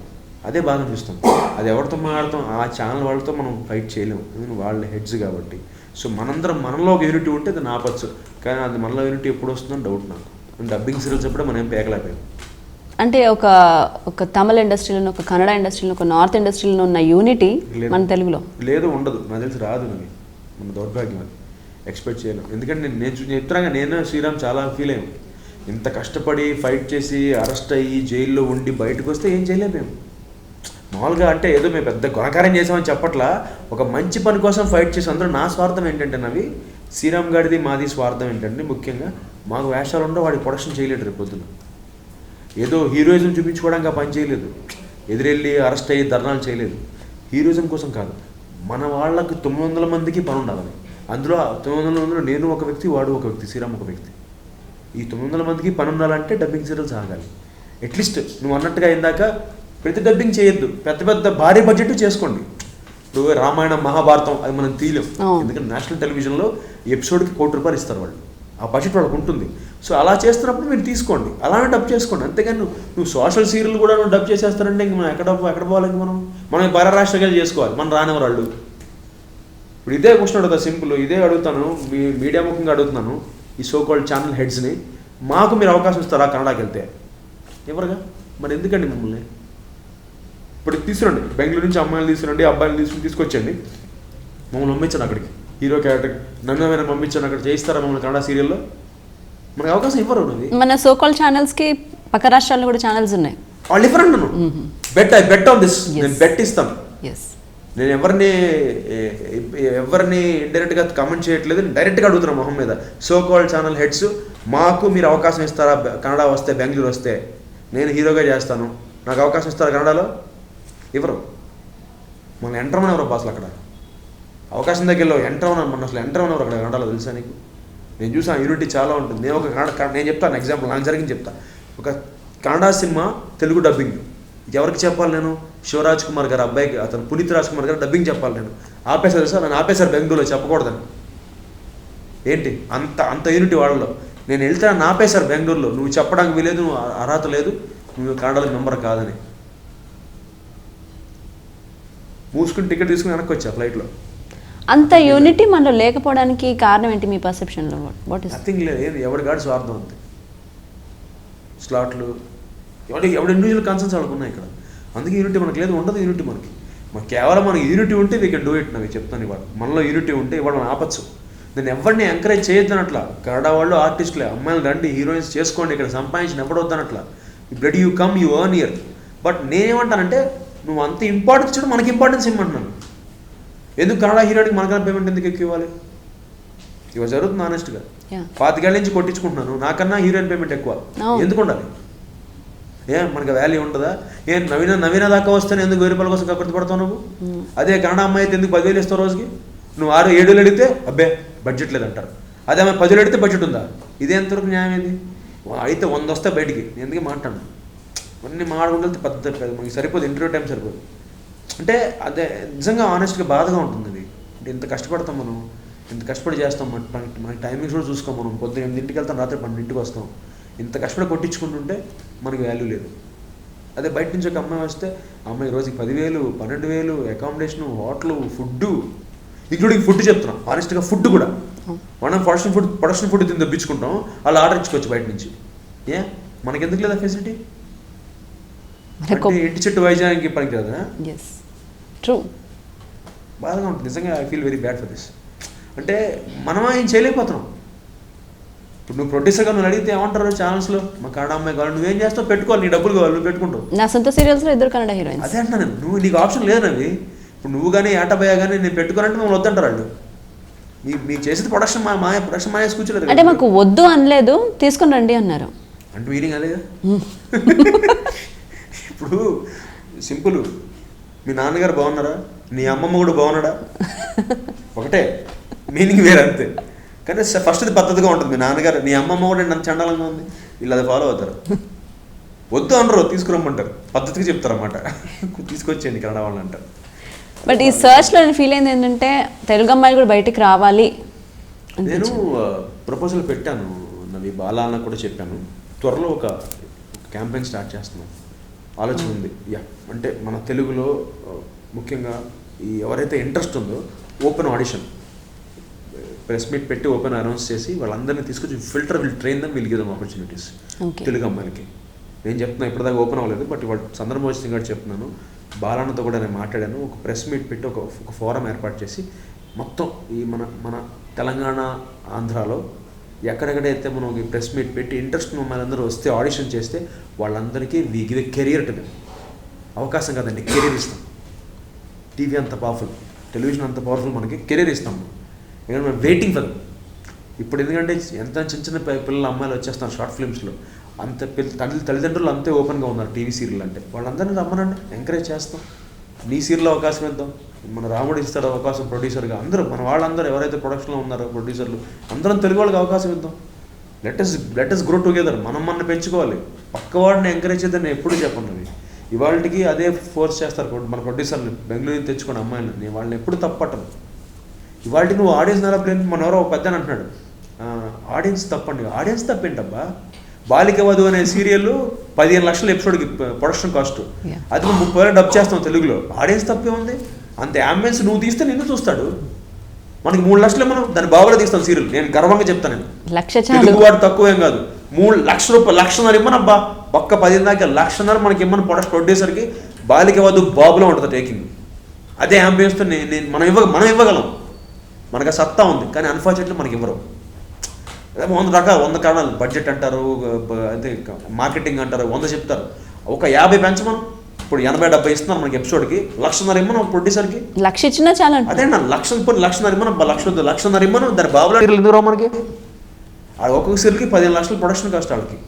B: అదే బాధ అనిపిస్తుంది. అది ఎవరితో మాట్లాడతాం, ఆ ఛానల్ వాళ్ళతో మనం ఫైట్ చేయలేము, వాళ్ళ హెడ్స్ కాబట్టి. సో మనందరం మనలో ఒక యూనిటీ ఉంటే అది నాపచ్చు. కానీ అది మనలో యూనిటీ ఎప్పుడు వస్తుందని డౌట్ నాకు. డబ్బింగ్ సీరియల్స్ ఎప్పుడే మనం ఏం పేకలేకపోయాం.
A: అంటే ఒక తమిళ ఇండస్ట్రీలో, ఒక కన్నడ ఇండస్ట్రీలో, ఒక నార్త్ ఇండస్ట్రీలో ఉన్న యూనిటీ మన తెలుగులో
B: లేదు, ఉండదు. నాకు తెలిసి రాదు. మన దౌర్భాగ్యం అది, ఎక్స్పెక్ట్ చేయలేం. ఎందుకంటే నేను చెప్తున్నాగా, నేను శ్రీరామ్ చాలా ఫీల్ అయ్యాం. ఇంత కష్టపడి ఫైట్ చేసి అరెస్ట్ అయ్యి జైల్లో ఉండి బయటకు వస్తే ఏం చేయలేము మేము. మామూలుగా అంటే ఏదో మేము పెద్ద గుణకారం చేసామని చెప్పట్లా, ఒక మంచి పని కోసం ఫైట్ చేసి. అందులో నా స్వార్థం ఏంటంటే నవి, శ్రీరామ్ గారిది మాది స్వార్థం ఏంటంటే ముఖ్యంగా మాకు వేషాలు ఉండవు, వాడి ప్రొడక్షన్ చేయలేడు. రేపు పొద్దున ఏదో హీరోయిజం చూపించుకోవడానికి ఆ పని చేయలేదు, ఎదురెళ్ళి అరెస్ట్ అయ్యి ధర్నాలు చేయలేదు. హీరోయిజం కోసం కాదు, మన వాళ్ళకి 900 మందికి పని ఉండాలని. అందులో 900 మందిలో నేను ఒక వ్యక్తి, వాడు ఒక వ్యక్తి, శ్రీరామ్ ఒక వ్యక్తి. ఈ 900 మందికి పని ఉండాలంటే డబ్బింగ్ సీరియల్స్ ఆగాలి. అట్లీస్ట్ నువ్వు అన్నట్టుగా ఇందాక ప్రతి డబ్బింగ్ చేయొద్దు, పెద్ద భారీ బడ్జెట్ చేసుకోండి. ఇప్పుడు రామాయణం మహాభారతం అది మనం తీయలేం, ఎందుకంటే నేషనల్ టెలివిజన్లో ఎపిసోడ్కి ₹1 కోటి ఇస్తారు వాళ్ళు. ఆ బడ్జెట్ వాళ్ళకు ఉంటుంది. సో అలా చేస్తున్నప్పుడు మీరు తీసుకోండి, అలానే డబ్ చేసుకోండి. అంతేగాని నువ్వు సోషల్ సీరియల్ కూడా నువ్వు డబ్ చేసేస్తారంటే ఇంక మనం ఎక్కడ పోవాలి? మనం పర రాష్ట్రాలు చేసుకోవాలి, మనం రానివారు వాళ్ళు. ఇప్పుడు ఇదే క్వశ్చన్ అడుగుతా, సింపుల్, ఇదే అడుగుతాను, మీడియా ముఖంగా అడుగుతున్నాను ఈ సో కాల్డ్ ఛానల్ హెడ్స్ని. మాకు మీరు అవకాశం ఇస్తారా కన్నడకి వెళ్తే? ఎవరుగా? మరి ఎందుకండి మమ్మల్ని? ఇప్పుడు తీసుకురండి, బెంగళూరు నుంచి అమ్మాయిలు తీసుకురండి, అబ్బాయిలు తీసుకొచ్చండి, మమ్మల్ని పంపించండి అక్కడికి, హీరో క్యారెక్టర్ నన్ను ఏమైనా పంపించాను అక్కడ చేయిస్తారా మమ్మల్ని కన్నడ సీరియల్లో? మనకు అవకాశం ఇవ్వరు.
A: మన సోకాల్ ఛానల్స్కి పక్క రాష్ట్రాల్లో కూడా ఛానల్స్ ఉన్నాయి.
B: వాళ్ళు ఇవ్వరండి. నన్ను బెట్ ఆన్ దిస్, నేను బెట్ ఇస్తాను. నేను ఎవరిని ఇండైరెక్ట్గా కమెంట్ చేయట్లేదు, డైరెక్ట్గా అడుగుతున్నాను మొహం మీద. సో కాల్డ్ ఛానల్ హెడ్స్, మాకు మీరు అవకాశం ఇస్తారా కన్నడ వస్తే, బెంగళూరు వస్తే నేను హీరోగా చేస్తాను, నాకు అవకాశం ఇస్తారా కన్నడలో? ఇవ్వరు. మనం ఎంటర్ ఎవరు అసలు అక్కడ అవకాశం దగ్గరలో ఎంటర్ మన అసలు ఎంటర్ ఎవరు అక్కడ కన్నడలో తెలుసా నీకు? నేను చూసాను, యూనిటీ చాలా ఉంటుంది. నేను చెప్తాను ఎగ్జాంపుల్, నాకు జరిగింది చెప్తా. ఒక కన్నడ సినిమా తెలుగు డబ్బింగ్ ఎవరికి చెప్పాలి నేను? శివరాజ్ కుమార్ గారు అబ్బాయికి, అతను పునీత్ రాజ్ కుమార్ గారు డబ్బింగ్ చెప్పాలి. నేను ఆపేశారు సార్, నన్ను ఆపేశారు బెంగళూరులో, చెప్పకూడదని. ఏంటి అంత యూనిటీ వాళ్ళలో. నేను వెళ్తే నన్ను ఆపేశారు బెంగళూరులో, నువ్వు చెప్పడానికి వీలేదు, నువ్వు అర్హత లేదు, నువ్వు కన్నడలో మెంబర్ కాదని. మూసుకుని టికెట్ తీసుకుని వెనక్కి వచ్చా ఫ్లైట్లో.
A: అంత యూనిటీ మనలో లేకపోవడానికి కారణం ఏంటి మీ పర్సెప్షన్లో?
B: నథింగ్ లేదు, ఏది ఎవరి గాడి స్వార్థం అంతే. స్లాట్లు ఎవరి ఇండివిజువల్ కన్సర్న్స్ వాళ్ళకు ఉన్నాయి ఇక్కడ. అందుకే యూనిటీ మనకు లేదు, ఉండదు యూనిటీ మనకి. కేవలం మనకి యూనిటీ ఉంటే వీ కెన్ డూ ఇట్. నాకు చెప్తాను, ఇవాళ మనలో యూనిటీ ఉంటే ఇవాళ మనం ఆపచ్చు. నేను ఎవరిని ఎంకరేజ్ చేయొద్దనట్లా. కన్నడ వాళ్ళు ఆర్టిస్టులే, అమ్మాయిలు రండి, హీరోయిన్స్ చేసుకోండి, ఇక్కడ సంపాదించి ఎవడొద్దనట్లా. Blood you come, you earn year. But నేనేమంటానంటే, నువ్వు అంత ఇంపార్టెన్స్ ఇచ్చాడు, మనకి ఇంపార్టెన్స్ ఇవ్వమంటున్నాను. ఎందుకు కన్నడ హీరోయిన్కి మనకన్నా పేమెంట్ ఎందుకు ఎక్కువ ఇవ్వాలి? ఇవాళ జరుగుతుంది ఆనెస్ట్గా. 5 ఏళ్ళ నుంచి కొట్టించుకుంటున్నాను, నాకన్నా హీరోయిన్ పేమెంట్ ఎక్కువ. ఎందుకు ఉండాలి? మనకి వాల్యూ ఉంటుందా? నవీన దాకా వస్తేనే ఎందుకు 1000 రూపాయల కోసం కక్కుర్తి పడతావు నువ్వు? అదే కన్నడ అమ్మాయి అయితే ఎందుకు 10,000 ఇస్తావు రోజుకి? నువ్వు 6-7 వేలు అడిగితే అబ్బే బడ్జెట్ లేదంటారు. అదే అమ్మాయి 10,000 అడిగితే బడ్జెట్ ఉందా? ఇదే ఎంతవరకు న్యాయం? ఇది అయితే 100 వస్తే బయటికి నేను ఎందుకు మాట్లాడను? అన్నీ మాట్లాడుకుంటే పద్ధతి కాదు, మనకి సరిపోదు, ఇంటర్వ్యూ టైం సరిపోదు. అంటే అదే నిజంగా ఆనెస్ట్గా బాధగా ఉంటుంది. అది అంటే ఇంత కష్టపడతాం మనం, ఇంత కష్టపడి చేస్తాం, మన టైమింగ్స్ కూడా చూసుకోం. మనం పొద్దున్న 8 వెళ్తాం, రాత్రి 12 వస్తాం. ఇంత కష్టపడి కొట్టించుకుంటుంటే మనకి వాల్యూ లేదు. అదే బయట నుంచి ఒక అమ్మాయి వస్తే, అమ్మాయి రోజుకి 10,000, 12,000, accommodation, hotel, food, including food చెప్తున్నాం. ఆనెస్ట్గా ఫుడ్ కూడా మనం ప్రొడక్షన్ ఫుడ్ తిని తెప్పించుకుంటాం, వాళ్ళు ఆర్డర్ ఇచ్చుకోవచ్చు బయట నుంచి. మనకెందుకు లేదా ఫెసిలిటీ? ఇంటి చెట్టు వైద్యానికి పనికి కదా.
A: ట్రూ.
B: బాధగా ఉంటుంది నిజంగా. I feel very bad for this. అంటే మనం ఏం చేయలేకపోతున్నాం. ఇప్పుడు నువ్వు ప్రొడ్యూసర్గా నువ్వు అడిగితే ఏమంటారు ఛానల్స్లో, మా కన్నడ అమ్మాయి కావాలి, నువ్వేం చేస్తావు? పెట్టుకోవాలి, నీ డబ్బులు కావాలి, నువ్వు పెట్టుకుంటావు.
A: నా సొంత సీరియల్స్లో 2 కన్నడ హీరోయిన్స్.
B: అదే అంటున్నా నేను, నీకు ఆప్షన్ లేదు అవి. ఇప్పుడు నువ్వు కానీ ఆటబయ్యా కానీ నేను పెట్టుకోనంటే మమ్మల్ని వద్దంటారు వాళ్ళు. మీకు చేసేది ప్రొడక్షన్ మానేసి కూర్చోలేదు.
A: అంటే మాకు వద్దు అనలేదు, తీసుకుని రండి అన్నారు.
B: అంటే మీనింగ్ అదేగా. ఇప్పుడు సింపుల్, మీ నాన్నగారు బాగున్నారా, నీ అమ్మమ్మ కూడా బాగున్నాడా, ఒకటే, మీనింగ్ వేరే అంతే. కానీ ఫస్ట్ది పద్ధతిగా ఉంటుంది. మీ నాన్నగారు, నీ అమ్మమ్మ కూడా నన్ను చండాలంగా ఉంది, వీళ్ళు అది ఫాలో అవుతారు. వద్దు అనరు, తీసుకురమ్మంటారు, పద్ధతిగా చెప్తారు అన్నమాట. తీసుకొచ్చేయండి కన్నడ వాళ్ళు అంటారు.
A: బట్ ఈ సర్చ్లో నేను ఫీల్ అయింది ఏంటంటే, తెలుగు అమ్మాయిలు కూడా బయటికి రావాలి.
B: నేను ప్రపోజల్ పెట్టాను, నవి బాలా అన్న కూడా చెప్పాను. త్వరలో ఒక క్యాంపెయిన్ స్టార్ట్ చేస్తున్నాం, ఆలోచన ఉంది. అంటే మన తెలుగులో ముఖ్యంగా ఈ ఎవరైతే ఇంట్రెస్ట్ ఉందో ఓపెన్ ఆడిషన్, ప్రెస్ మీట్ పెట్టి ఓపెన్ అనౌన్స్ చేసి వాళ్ళందరినీ తీసుకొచ్చి will train them, will give them opportunities. Telugu అమ్మాయిలకి నేను చెప్తున్నా, ఇప్పటిదాకా ఓపెన్ అవ్వలేదు, బట్ ఇవాళ సందర్భం వచ్చింది కాబట్టి చెప్తున్నాను. బాలన్నతో కూడా నేను మాట్లాడాను. ఒక ప్రెస్ మీట్ పెట్టి ఒక ఫోరం ఏర్పాటు చేసి మొత్తం ఈ మన తెలంగాణ, ఆంధ్రాలో ఎక్కడెక్కడైతే మనం ఒక ప్రెస్ మీట్ పెట్టి ఇంట్రెస్ట్ మమ్మల్ని వస్తే ఆడిషన్ చేస్తే వాళ్ళందరికీ we give a career to them. అవకాశం కదండి, కెరీర్ ఇస్తాం. టీవీ అంత పవర్ఫుల్, టెలివిజన్ అంత పవర్ఫుల్, మనకి కెరీర్ ఇస్తాం. ఎందుకంటే మేము వెయిటింగ్ ఫర్. ఇప్పుడు ఎందుకంటే ఎంత చిన్న పిల్లల అమ్మాయిలు వచ్చేస్తున్నారు షార్ట్ ఫిల్మ్స్లో, అంత తల్లిదండ్రులు అంతే ఓపెన్గా ఉన్నారు టీవీ సీరియల్ అంటే. వాళ్ళందరినీ రమ్మనండి, ఎంకరేజ్ చేస్తాం. నీ సీరియల్లో అవకాశం ఇద్దాం, మన రాముడు ఇస్తాడు అవకాశం ప్రొడ్యూసర్గా. అందరూ మన వాళ్ళందరూ ఎవరైతే ప్రొడక్షన్లో ఉన్నారో ప్రొడ్యూసర్లు అందరం తెలుగు వాళ్ళకి అవకాశం ఇద్దాం. Let us grow together. మనం పెంచుకోవాలి. పక్కవాడిని ఎంకరేజ్ చేద్దాం నేను ఎప్పుడు చెప్పండి. ఇవాళకి అదే ఫోర్స్ చేస్తారు మన ప్రొడ్యూసర్ని, బెంగళూరు తెచ్చుకోండి అమ్మాయిని. నేను వాళ్ళని ఎప్పుడు తప్పట్టను. ఇవాళకి నువ్వు ఆడియన్స్ నెల ప్లేన్, మన ఎవరో ఒక పెద్ద అంటున్నాడు, ఆడియన్స్ తప్పండి. ఆడియన్స్ తప్పేంటబ్బా? బాలిక వధు అనే సీరియల్ 15 లక్షల ఎపిసోడ్కి ప్రొడక్షన్ కాస్ట్, అది 30,000 డబ్ చేస్తాం తెలుగులో. ఆడియన్స్ తప్పే ఉంది? అంత అంబియన్స్ నువ్వు తీస్తే నిన్ను చూస్తాడు. మనకి 3 లక్షలు మనం దాని బాబులో తీస్తాం సీరియల్. నేను గర్వంగా చెప్తాను, తెలుగు వాడు తక్కువేం కాదు. 3 లక్షల రూపాయలు, 1,00,000 ఇమ్మనబ్బా, ఒక్క 10 దాకా 1,00,000 మనకి ఇమ్మని ప్రొడ్యూసర్కి. బాలిక వధు బాబులో ఉంటుంది టేకింగ్. అదే అంబియన్స్తో మనం ఇవ్వగలం, మనకు సత్తా ఉంది. కానీ అన్ఫార్చునేట్లీ మనకి ఇవ్వరు. 100 రకాలు, 100 కారణాలు. బడ్జెట్ అంటారు, అదే మార్కెటింగ్ అంటారు, 100 చెప్తారు. ఒక 50 పెంచమనం. ఇప్పుడు 80-70 ఇస్తున్నారు మనకి ఎపిసోడ్కి. 1,00,000 ఇమ్మను ప్రొడ్యూసర్కి.
A: 1,00,000 ఇచ్చినా చాలా. అదే
B: నా 1,00,000 ఇమ్మను, 1,00,000 ఇమ్మను. దాని బాబులో ఎందుకు రావు మనకి? ఒక్కొక్క సీరియల్కి 15 లక్షలు ప్రొడక్షన్ కాస్ట్ వాళ్ళకి.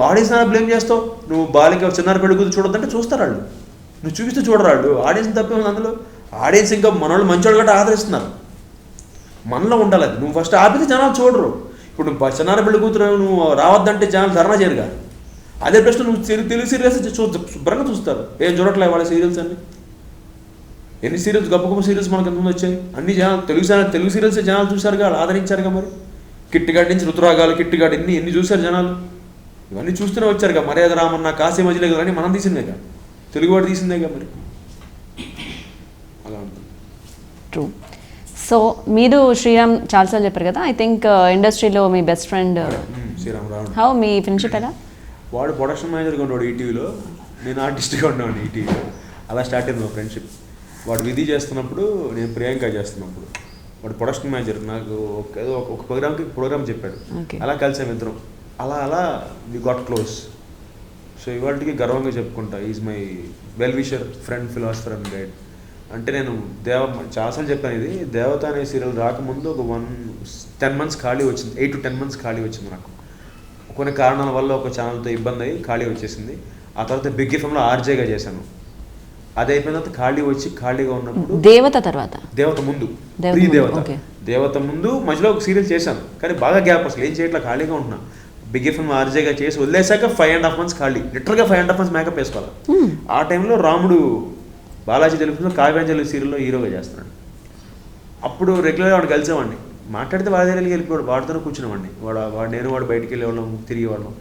B: ఆడియన్స్ బ్లేమ్ చేస్తావు. నువ్వు బాలిక చిన్నారి పెళ్లి కూతురు చూడొద్దంటే చూస్తారు వాళ్ళు, నువ్వు చూపిస్తే చూడరు వాళ్ళు. ఆడియన్స్ తప్పే ఉంది అందులో. ఆడియన్స్ ఇంకా మనోళ్ళు మంచోళ్ళు గట్రా ఆదరిస్తున్నారు. మనలో ఉండాలి అది. నువ్వు ఫస్ట్ ఆపితే జనాలు చూడరు. ఇప్పుడు చిన్నారి పెళ్లి కూతురు నువ్వు రావద్దంటే జనాలు ధర్నా చేయరుగా. అదే ప్రశ్న నువ్వు తెలుగు సీరియల్స్ శుభ్రంగా చూస్తారు. ఏం చూడట్లేదు వాళ్ళ సీరియల్స్ అన్ని. ఎన్ని సీరియల్స్, గొప్ప గొప్ప సీరియల్స్ మనకు ఎంతమంది వచ్చాయి. అన్ని జనాలు తెలుగు సీరియల్స్ జనాలు చూశారుగా, ఆదరించారుగా. మరి కిట్టిగాడి నుంచి ఋతురాగాలు, కిట్టిగాడి ఎన్ని చూశారు జనాలు. ఇవన్నీ చూస్తూనే వచ్చారుగా. మర్యాద రామన్న, కాశీ మజిలే కానీ మనం తీసిందేగా, తెలుగువాడు తీసిందేగా. మరి అలా ఉంటుంది.
A: ట్రూ. సో మీరు శ్రీరామ్ చాలాసార్లు చెప్పారు కదా, ఐ థింక్ ఇండస్ట్రీలో మీ best friend
B: Sriram Rao.
A: How మీ ఫ్రెండ్షిప్ ఎలా?
B: వాడు ప్రొడక్షన్ మేనేజర్గా ఉన్నాడు ఈటీవీలో, నేను ఆర్టిస్ట్గా ఉన్నాను ఈటీవీలో. అలా స్టార్ట్ అయింది మా ఫ్రెండ్షిప్. వాడు విధి చేస్తున్నప్పుడు, నేను ప్రియాంక చేస్తున్నప్పుడు. వాడు ప్రొడక్షన్ మేనేజర్. నాకు ఒక ప్రోగ్రామ్ చెప్పాడు. అలా కలిసాం ఇద్దరం. అలా వి గాట్ క్లోజ్. సో ఇవాళకి గర్వంగా చెప్పుకుంటా, is my well wisher, friend, philosopher and guide. అంటే నేను చాలాసార్లు చెప్పాను ఇది. దేవత అనే సీరియల్ రాకముందు ఒక 10 months ఖాళీ వచ్చింది. 8 to 10 months ఖాళీ వచ్చింది నాకు. కొన్ని కారణాల వల్ల ఒక ఛానల్తో ఇబ్బంది అయ్యి ఖాళీ వచ్చేసింది. ఆ తర్వాత బిగ్ ఎఫ్ఎంలో ఆర్జేగా చేశాను. అది అయిపోయిన తర్వాత ఖాళీగా ఉన్నప్పుడు దేవత ముందు దేవత ముందు మధ్యలో ఒక సీరియల్ చేశాను. కానీ బాగా గ్యాప్, అసలు ఏం చేయట్లా, ఖాళీగా ఉంటున్నా. బిగ్ ఎఫ్ఎం ఆర్జేగా చేసి వదిలేసాక 5.5 months ఖాళీ. లిటరల్గా 5.5 months మేకప్ వేసుకోవాలి. ఆ టైంలో రాముడు బాలాజీ తెలుగులో కావ్యాంజలి సీరియల్లో హీరోగా చేస్తున్నాడు. అప్పుడు రెగ్యులర్గా వాడు కలిసేవాడిని. మాట్లాడితే వాడి దగ్గరికి వెళ్ళిపోయాడు, వాడితోనే కూర్చునేవాడిని. వాడు బయటికి వెళ్ళేవాళ్ళం, తిరిగేవాళ్ళం.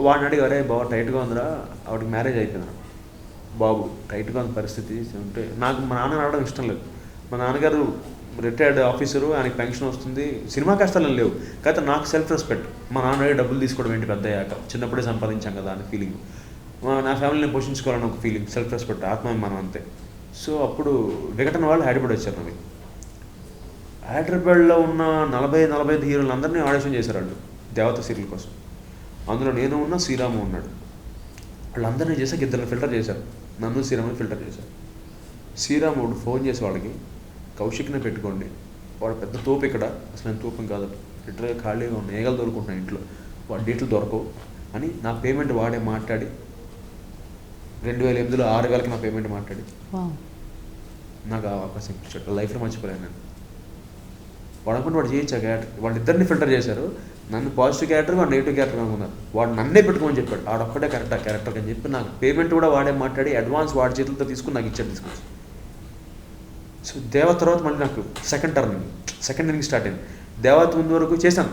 B: వాడిని అడిగి, అరే బాబు టైట్గా ఉందిరా, వాడికి మ్యారేజ్ అయిపోయింది. బాబు టైట్గా ఉంది పరిస్థితి అంటే, నాకు మా నాన్న రావడం ఇష్టం లేదు. మా నాన్నగారు రిటైర్డ్ ఆఫీసరు, ఆయనకి పెన్షన్ వస్తుంది, సినిమా కష్టాలు లేవు. కాకపోతే నాకు సెల్ఫ్ రెస్పెక్ట్. మా నాన్న డబ్బులు తీసుకోవడం ఏంటి పెద్ద అయ్యాక, చిన్నప్పుడే సంపాదించాం కదా అని ఫీలింగ్. నా ఫ్యామిలీని పోషించుకోవాలని ఒక ఫీలింగ్, సెల్ఫ్ రెస్పెక్ట్, ఆత్మాభిమానం అంతే. సో అప్పుడు వికటన వాళ్ళు హైదరాబాద్ వచ్చారు. నాకు హైదరాబాద్లో ఉన్న 40-45 హీరోలు అందరినీ ఆడిషన్ చేశారు వాళ్ళు దేవత సీరియల్ కోసం. అందులో నేను ఉన్నా, శ్రీరాము ఉన్నాడు. వాళ్ళందరినీ చేశాక 2 ఫిల్టర్ చేశారు. నన్ను శ్రీరాముని ఫిల్టర్ చేశారు. శ్రీరాముడు ఫోన్ చేసి వాళ్ళకి, కౌశిక్ని పెట్టుకోండి, వాడు పెద్ద తోపు ఇక్కడ, అసలు నేను తోపం కాదు, లిటరల్గా ఖాళీగా ఉన్న ఏగలు దొరుకుంటున్నాను ఇంట్లో, వాడి డేట్లు దొరకవు అని నా పేమెంట్ వాడే మాట్లాడి 2008లో 6,000కి నా పేమెంట్ మాట్లాడి నాకు ఆ అవకాశం ఇచ్చాడు. లైఫ్లో మర్చిపోయాను నేను. వాడు అనుకుంటే వాడు చేయొచ్చు ఆ క్యారెక్టర్. వాళ్ళిద్దరిని ఫిల్టర్ చేశారు. నన్ను పాజిటివ్ క్యారెక్టర్, వాడు నెగిటివ్ క్యారెక్టర్ అనుకున్నారు. వాడు నన్నే పెట్టుకోమని చెప్పాడు. ఆడొక్కడే కరెక్ట్ ఆ క్యారెక్టర్ అని చెప్పి నాకు పేమెంట్ కూడా వాడే మాట్లాడి అడ్వాన్స్ వాడి చేతులతో తీసుకుని నాకు ఇచ్చాడు తీసుకొచ్చి. సో దేవత తర్వాత మళ్ళీ నాకు సెకండ్ ఇన్నింగ్ స్టార్ట్ అయింది. దేవత ముందు వరకు చేశాను.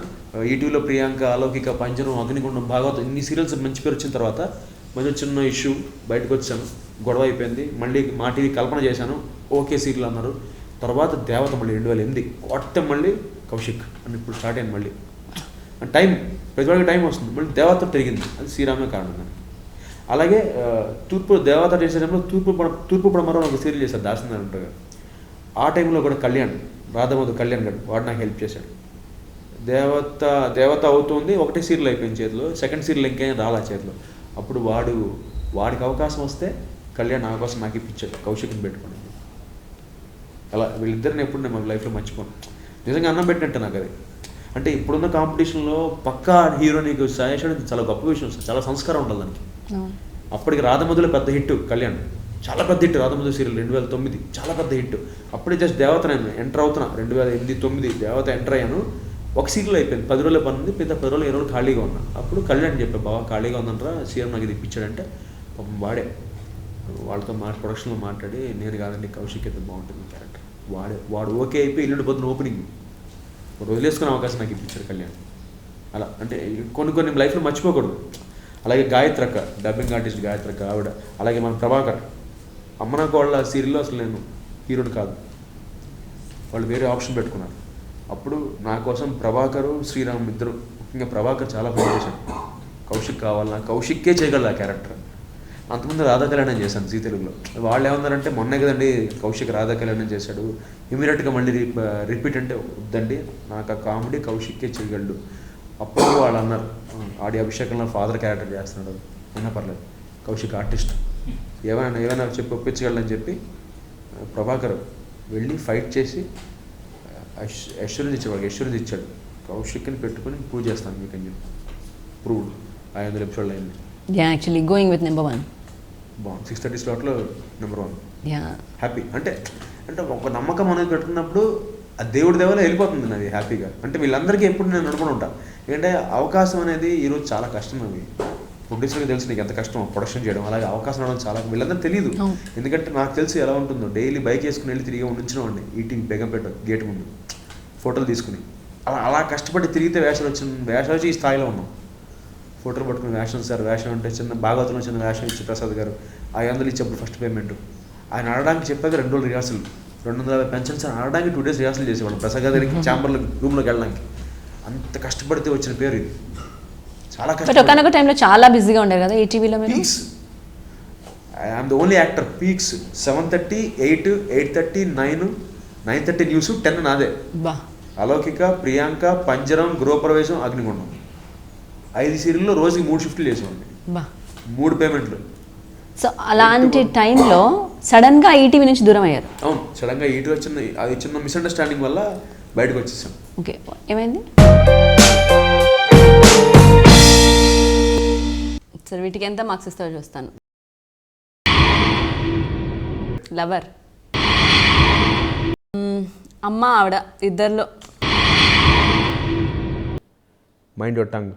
B: ఈటీవీలో ప్రియాంక, అలౌకిక, పంజరం, అగ్నిగుండం, భాగవతం ఇన్ని సీరియల్స్ మంచి పేరు వచ్చిన తర్వాత మధ్య చిన్న ఇష్యూ బయటకు వచ్చాను, గొడవ అయిపోయింది. మళ్ళీ మా టీవీ కల్పన చేశాను, ఓకే సీరియల్ అన్నారు. తర్వాత దేవత మళ్ళీ 2008 కొత్త మళ్ళీ కౌశిక్ అని ఇప్పుడు స్టార్ట్ అయింది. మళ్ళీ టైం ప్రతివాడికి టైం వస్తుంది. మళ్ళీ దేవత తిరిగింది, అది శ్రీరామే కారణం దానికి. అలాగే దేవత చేసే టైంలో తూర్పు పడమర ఒక సీరియల్ చేశారు, దాసిందని ఉంటారు. ఆ టైంలో కూడా కళ్యాణ్, రాధమధు కళ్యాణ్ గారు, వాడు నాకు హెల్ప్ చేశాడు. దేవత అవుతుంది, ఒకటే సీరియల్ అయిపోయింది చేతిలో, సెకండ్ సీరియల్ ఇంకేం రాలా చేతిలో. అప్పుడు వాడికి అవకాశం వస్తే కళ్యాణ్ అవకాశం నాకు ఇప్పించాడు, కౌశిక్ని పెట్టుకోండి. అలా వీళ్ళిద్దరిని ఎప్పుడు నేను మన లైఫ్లో మర్చిపోను. నిజంగా అన్నం పెట్టినట్టు నాకు అది. అంటే ఇప్పుడున్న కాంపిటీషన్లో పక్కా హీరో నీకు సజెషన్ చాలా గొప్ప విషయం, చాలా సంస్కారం ఉండాలి దానికి. అప్పటికి రాధమధులో పెద్ద హిట్ కళ్యాణ్, చాలా పెద్ద హిట్. రాధమధు సీరియల్ 2009 చాలా పెద్ద హిట్. అప్పుడే జస్ట్ దేవత నేను ఎంటర్ అవుతున్నా, 2008-09 దేవత ఎంటర్ అయ్యాను. ఒక సీరియల్ అయిపోయింది, 10 రోజులు పని ఉంది, 10 రోజులు 20 రోజులు ఖాళీగా ఉన్నా. అప్పుడు కళ్యాణ్ చెప్పా, బాగా ఖాళీగా ఉందంటారా, సీఎం నాకు ఇది ఇప్పించాడంటే వాడే వాళ్ళతో ప్రొడక్షన్లో మాట్లాడి, నేను కాదండి కౌశిక్ అయితే బాగుంటుంది క్యారెక్టర్, వాడు ఓకే అయిపోయి ఎల్లుండి పొద్దున ఓపెనింగ్ వదిలేసుకునే అవకాశం నాకు ఇప్పించారు కళ్యాణ్. అలా అంటే కొన్ని లైఫ్లో మర్చిపోకూడదు. అలాగే గాయత్రక్క, డబ్బింగ్ ఆర్టిస్ట్ గాయత్రక్క ఆవిడ, అలాగే మన ప్రభాకర్, అమ్మన కోళ్ళ సీరియల్లో అసలు నేను హీరోని కాదు, వాళ్ళు వేరే ఆప్షన్ పెట్టుకున్నారు. అప్పుడు నా కోసం ప్రభాకరు, శ్రీరామ్ ఇద్దరు, ఇంకా ప్రభాకర్ చాలా ఫైట్ చేశాను, కౌశిక్ కావాలన్నా, కౌశిక్కే చేయగలరు ఆ క్యారెక్టర్. అంతకుముందు రాధా కళ్యాణం చేశాను జీ తెలుగులో. వాళ్ళు ఏమన్నారంటే మొన్నే కదండి కౌశిక్ రాధా కళ్యాణం చేశాడు, ఇమీడియట్గా మళ్ళీ రిపీట్ అంటే వద్దండి, నాకు ఆ కామెడీ కౌశిక్కే చేయగలడు. అప్పుడు వాళ్ళు అన్నారు ఆడి అభిషేకంలో ఫాదర్ క్యారెక్టర్ చేస్తున్నాడు, అయినా పర్లేదు కౌశిక్ ఆర్టిస్ట్, ఏమైనా చెప్పి ఒప్పించగలని చెప్పి ప్రభాకర్ వెళ్ళి ఫైట్ చేసి అష్యూరెన్స్ ఇచ్చాడు, వాళ్ళకి అష్యూరెన్స్ ఇచ్చాడు, కౌశిక్ని పెట్టుకుని ప్రూవ్ చేస్తాను మీకు అని చెప్పి ప్రూవ్డ్ 500 ఎపిసోడ్లు అయింది.
A: యాక్చువల్లీ గోయింగ్ విత్ నెంబర్ 1
B: బాగుంది. 6:30 స్లాట్లో నెంబర్ 1. హ్యాపీ అంటే ఒక నమ్మకం అనేది పెట్టుకున్నప్పుడు ఆ దేవుడి దేవలో వెళ్ళిపోతుంది నాది హ్యాపీగా. అంటే వీళ్ళందరికీ ఎప్పుడు నేను అనుకుని ఉంటాను, ఏంటంటే అవకాశం అనేది ఈరోజు చాలా కష్టం. అవి ప్రొడ్యూసర్కి తెలిసి నీకు ఎంత కష్టం ప్రొడక్షన్ చేయడం, అలాగే అవకాశం రావడం చాలా వీళ్ళందరూ తెలియదు. ఎందుకంటే నాకు తెలిసి ఎలా ఉంటుందో, డైలీ బైక్ వేసుకుని వెళ్ళి తిరిగి ఉంచినామండి ఈటీవీ బేగంపేట గేట్ ముందు ఫోటోలు తీసుకుని, అలా కష్టపడి తిరిగితే వేషాలు వచ్చి ఈ స్థాయిలో ఉన్నాం. ఫోటోలు పట్టుకుని వేషం సార్, వేషం అంటే చిన్న భాగవతంలో చిన్న వేషం ఇచ్చి ప్రసాద్ గారు 500 ఇచ్చేప్పుడు ఫస్ట్ పేమెంట్ ఆయన అడగడానికి చెప్పాక 2 రోజులు రిహార్సల్, 250 పెన్షన్ సార్ అడగడానికి 2 days రిహార్సల్ చేసేవాళ్ళం ప్రసాద్ గారికి ఛాంబర్లో రూమ్లోకి వెళ్ళడానికి. అంత కష్టపడితే వచ్చిన పేరు ఇది, చాలా కష్టం.
A: ఒకనొక టైంలో చాలా బిజీగా ఉండేది కదా ఈటీవీలో.
B: Peaks I'm the only actor. Peaks 7:30, 8, 8:30, 9, 9:30 news, 10 నాదే. అలౌకిక, ప్రియాంక, పంజరం, గృహప్రవేశం, అగ్నిగుండం, 5 సీరియల్లో రోజుకి 3 షిఫ్ట్లు చేసేవాడిని, 3 పేమెంట్లు.
A: సో అలాంటి టైంలో సడన్గా ఈటీవీ నుంచి దూరం అయ్యారు.
B: అవును, సడన్గా ఈటీవీ వచ్చిన అది చిన్న మిస్అండర్స్టాండింగ్ వల్ల బయటకు వచ్చేసాం.
A: ఓకే, ఏమైంది సరే? వీటికి ఎంత మార్క్స్ ఇస్తావో చూస్తాను. లవర్, అమ్మ ఆవిడ ఇద్దరిలో
B: మైండ్ యువర్ టంగ్.